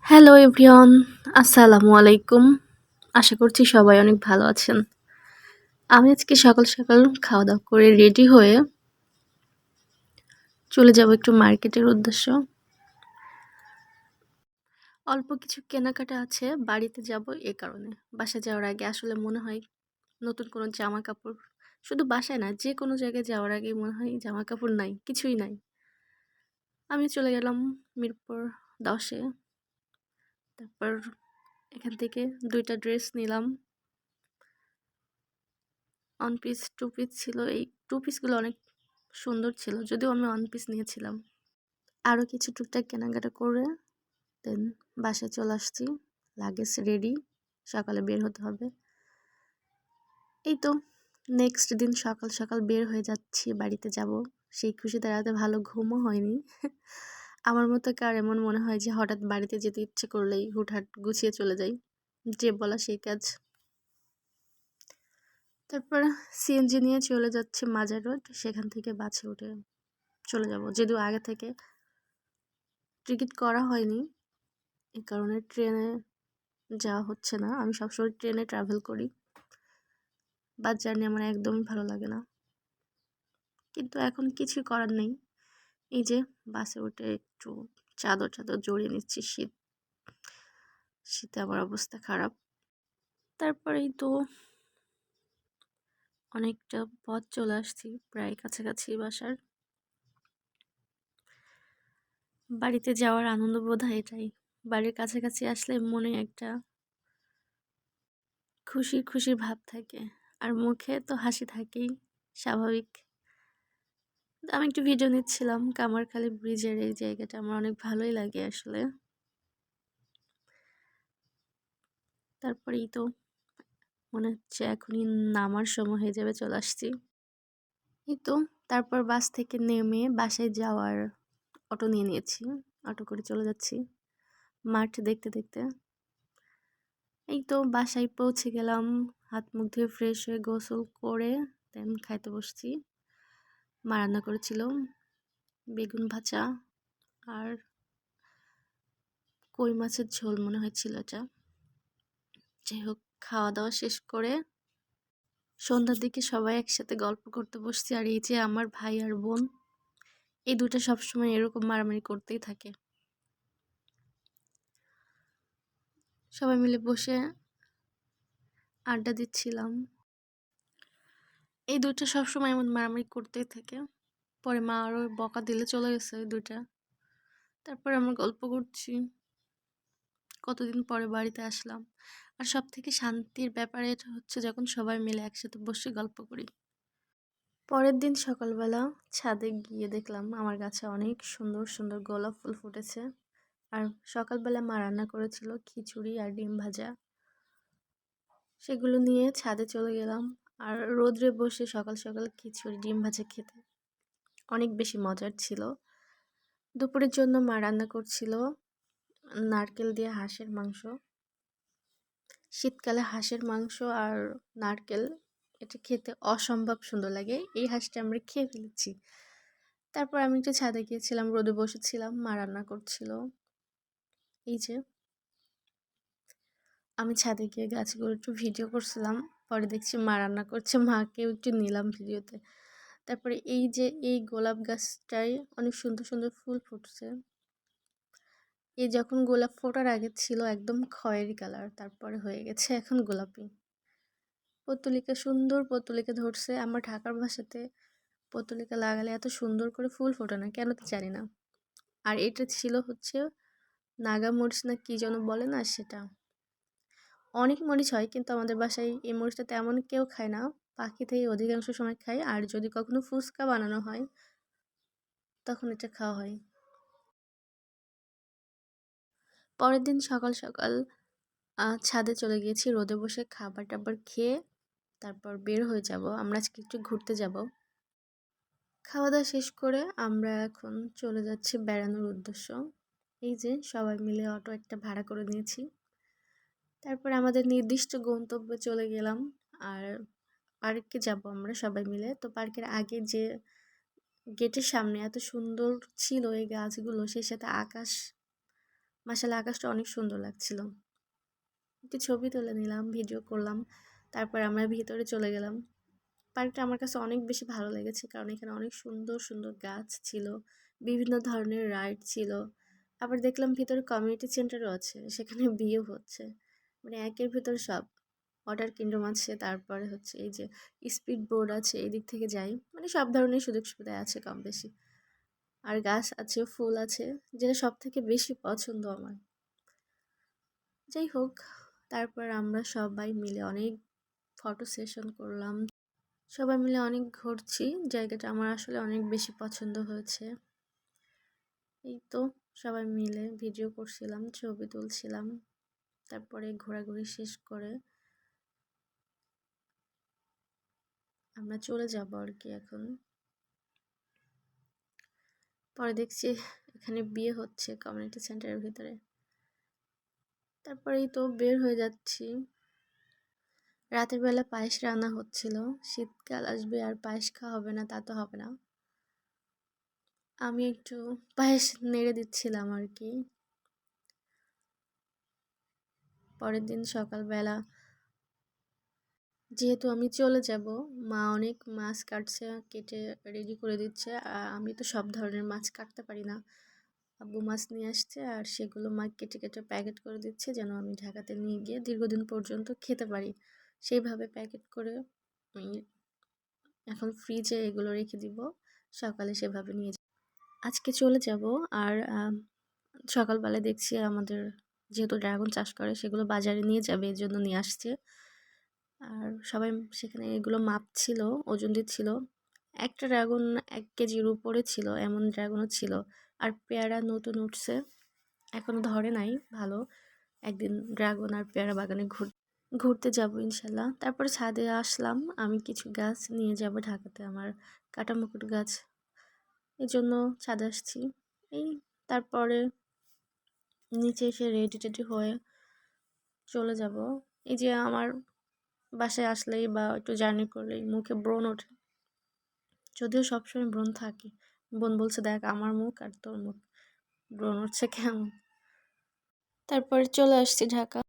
Hello everyone, আসসালামু আলাইকুম। আশা করছি সবাই অনেক ভালো আছেন। আমি আজকে সকাল সকাল খাওয়া দাওয়া করে রেডি হয়ে চলে যাব একটু মার্কেটের উদ্দেশ্য। অল্প কিছু কেনাকাটা আছে, বাড়িতে যাব এ কারণে। বাসায় যাওয়ার আগে আসলে মনে হয় নতুন কোনো জামা কাপড়, শুধু বাসায় না, যে কোনো জায়গায় যাওয়ার আগেই মনে হয় জামা কাপড় নাই, কিছুই নাই। আমি চলে গেলাম মিরপুর 10-এ। তারপর এখান থেকে 2টা ড্রেস নিলাম। ওয়ান পিস, টু পিস ছিল। এই টু পিসগুলো অনেক সুন্দর ছিল, যদিও আমি ওয়ান পিস নিয়েছিলাম। আরও কিছু টুকটাক কেনাকাটা করে দেন বাসায় চলে আসছি। লাগেজ রেডি, সকালে বের হতে হবে। এই তো নেক্সট দিন সকাল সকাল বের হয়ে যাচ্ছি, বাড়িতে যাব। সেই খুশিতে রাতে ভালো ঘুমও হয়নি। আমার মতো কার এমন মনে হয় যে হঠাৎ বাড়িতে যেতে ইচ্ছে করলেই হুটহাট গুছিয়ে চলে যাই, যে বলা সেই কাজ। তারপর সিএনজি নিয়ে চলে যাচ্ছে মাজার রোড, সেখান থেকে বাসে উঠে চলে যাব। যদিও আগে থেকে টিকিট করা হয়নি, এই কারণে ট্রেনে যাওয়া হচ্ছে না। আমি সবসময় ট্রেনে ট্রাভেল করি, বাস জার্নি আমার একদমই ভালো লাগে না, কিন্তু এখন কিছুই করার নেই। এই যে বাসে উঠে একটু চাদর চাদর জড়িয়ে নিচ্ছি, শীতে আমার অবস্থা খারাপ। তারপরেই তো অনেকটা পথ চলে আসছি, প্রায় কাছাকাছি বাসার। বাড়িতে যাওয়ার আনন্দ বোধ হয় এটাই, বাড়ির কাছাকাছি আসলে মনে একটা খুশি খুশি ভাব থাকে, আর মুখে তো হাসি থাকেই, স্বাভাবিক। আমি একটু ভিডিও নিচ্ছিলাম কামারখালী ব্রিজের, এই জায়গাটা আমার অনেক ভালোই লাগে আসলে। তারপরেই তো মনে হচ্ছে এখনই নামার সময় হয়ে যাবে, চলে আসছি। এই তো তারপর বাস থেকে নেমে বাসায় যাওয়ার অটো নিয়ে নিয়েছি, অটো করে চলে যাচ্ছি মাঠ দেখতে দেখতে। এই তো বাসায় পৌঁছে গেলাম, হাত মুখ ধুয়ে ফ্রেশ হয়ে গোসল করে দেন খাইতে বসছি। মা রান্না করেছিল বেগুন ভাজা আর কই মাছের ঝোল মনে হয়েছিল এটা। যাই হোক, খাওয়া দাওয়া শেষ করে সন্ধ্যার দিকে সবাই একসাথে গল্প করতে বসছি। আর এই যে আমার ভাই আর বোন, এই দুটো সবসময় এরকম মারামারি করতেই থাকে। সবাই মিলে বসে আড্ডা দিচ্ছিলাম। এই দুইটা সবসময় এমন মারামারি করতেই থাকে। পরে মা আরও বকা দিলে চলে গেছে ওই দুইটা। তারপরে আমরা গল্প করছি, কতদিন পরে বাড়িতে আসলাম। আর সব থেকে শান্তির ব্যাপার এটা হচ্ছে যখন সবাই মিলে একসাথে বসে গল্প করি। পরের দিন সকালবেলা ছাদে গিয়ে দেখলাম আমার গাছে অনেক সুন্দর সুন্দর গোলাপ ফুল ফুটেছে। আর সকালবেলা মা রান্না করেছিল খিচুড়ি আর ডিম ভাজা, সেগুলো নিয়ে ছাদে চলে গেলাম। আর রোদ্রে বসে সকাল সকাল খিচুড়ি ডিম ভাজা খেতে অনেক বেশি মজার ছিল। দুপুরের জন্য মা রান্না করছিল নারকেল দিয়ে হাঁসের মাংস। শীতকালে হাঁসের মাংস আর নারকেল, এটা খেতে অসম্ভব সুন্দর লাগে। এই হাঁসটা আমরা খেয়ে ফেলেছি। তারপর আমি একটু ছাদে গিয়েছিলাম, রোদে বসেছিলাম, মা রান্না করছিল। এই যে আমি ছাদে গিয়ে গাছগুলো একটু ভিডিও করছিলাম, পরে দেখছি মা রান্না করছে, মাকেও একটু নিলাম ভিডিওতে। তারপরে এই যে এই গোলাপ গাছটায় অনেক সুন্দর সুন্দর ফুল ফুটছে। এই যখন গোলাপ ফোটার আগে ছিল একদম খয়েরি কালার, তারপরে হয়ে গেছে এখন গোলাপি। পত্তলিকা, সুন্দর পত্তলিকা ধরছে। আমার ঢাকার বাসাতে পত্তলিকা লাগালে এত সুন্দর করে ফুল ফোটে না, কেন তো জানি না। আর এটা ছিল হচ্ছে নাগা মরিচ না কি যেন বলে না, সেটা। অনেক মরিচ হয় কিন্তু আমাদের বাসায় এই মরিচটা তেমন কেউ খায় না, পাখি থেকে অধিকাংশ সময় খায়। আর যদি কখনো ফুচকা বানানো হয় তখন এটা খাওয়া হয়। পরের দিন সকাল সকাল ছাদে চলে গিয়েছি, রোদে বসে খাবার টাবার খেয়ে তারপর বের হয়ে যাব। আমরা আজকে একটু ঘুরতে যাব। খাওয়া দাওয়া শেষ করে আমরা এখন চলে যাচ্ছি বেড়ানোর উদ্দেশ্য। এই যে সবাই মিলে অটো একটা ভাড়া করে নিয়েছি। তারপর আমাদের নির্দিষ্ট গন্তব্যে চলে গেলাম। আর পার্কে যাব আমরা সবাই মিলে। তো পার্কের আগে যে গেটের সামনে এত সুন্দর ছিল এই গাছগুলো, সেই সাথে আকাশ মাশাআল্লাহ আকাশটা অনেক সুন্দর লাগছিল। একটু ছবি তুলে নিলাম, ভিডিও করলাম। তারপর আমরা ভিতরে চলে গেলাম। পার্কটা আমার কাছে অনেক বেশি ভালো লেগেছে, কারণ এখানে অনেক সুন্দর সুন্দর গাছ ছিল, বিভিন্ন ধরনের রাইড ছিল। আবার দেখলাম ভিতরে কমিউনিটি সেন্টারও আছে, সেখানে বিয়েও হচ্ছে। মানে একের ভিতরে সব। ওয়াটার কিংডম আছে, তারপরে হচ্ছে এই যে স্পিড বোর্ড আছে, এদিক থেকে যাই। মানে সব ধরনের সুযোগ সুবিধা আছে কম বেশি। আর গাছ আছে, ফুল আছে, যেটা সব থেকে বেশি পছন্দ আমার। যাই হোক, তারপর আমরা সবাই মিলে অনেক ফটো সেশন করলাম। সবাই মিলে অনেক ঘুরছি। জায়গাটা আমার আসলে অনেক বেশি পছন্দ হয়েছে। এই তো সবাই মিলে ভিডিও করছিলাম, ছবি তুলছিলাম। তারপরে ঘোরাঘুরি শেষ করে আমরা চলে যাব আর কি এখন। পরে দেখছি এখানে বিয়ে হচ্ছে কমিউনিটি সেন্টারের ভিতরে। তারপরেই তো বের হয়ে যাচ্ছি। রাতের বেলা পায়েস রান্না হচ্ছিল। শীতকাল আসবে আর পায়েস খাওয়া হবে না তা তো হবে না। আমি একটু পায়েস নেড়ে দিচ্ছিলাম আর কি। পরের দিন সকালবেলা যেহেতু আমি চলে যাব, মা অনেক মাছ কাটছে, কেটে রেডি করে দিচ্ছে। আর আমি তো সব ধরনের মাছ কাটতে পারি না। আব্বু মাছ নিয়ে আসছে আর সেগুলো মা কেটে কেটে প্যাকেট করে দিচ্ছে, যেন আমি ঢাকাতে নিয়ে গিয়ে দীর্ঘদিন পর্যন্ত খেতে পারি। সেইভাবে প্যাকেট করে আমি এখন ফ্রিজে এগুলো রেখে দিব, সকালে সেভাবে নিয়ে যাব। আজকে চলে যাব। আর সকালবেলা দেখছি আমাদের যেহেতু ড্রাগন চাষ করে, সেগুলো বাজারে নিয়ে যাবে, এর জন্য নিয়ে আসছে। আর সবাই সেখানে এগুলো মাপছিল, ওজন দিচ্ছিল। একটা ড্রাগন 1 কেজির উপরে ছিল, এমন ড্রাগনও ছিল। আর পেয়ারা নতুন উঠছে, এখনো ধরে নাই ভালো। একদিন ড্রাগন আর পেয়ারা বাগানে ঘুরতে যাব ইনশাল্লাহ। তারপরে ছাদে আসলাম, আমি কিছু গাছ নিয়ে যাব ঢাকাতে, আমার কাটামুকুট গাছ, এই জন্য ছাদে আসছি। এই তারপরে নিচে এসে রেডি টেডি হয়ে চলে যাব। এই যে আমার বাসায় আসলেই বা একটু জার্নি করলেই মুখে ব্রণ ওঠে, যদিও সবসময় ব্রণ থাকে। বোন বলছে, দেখ আমার মুখ আর তোর মুখ ব্রণ উঠছে কেমন। তারপরে চলে আসছি ঢাকা।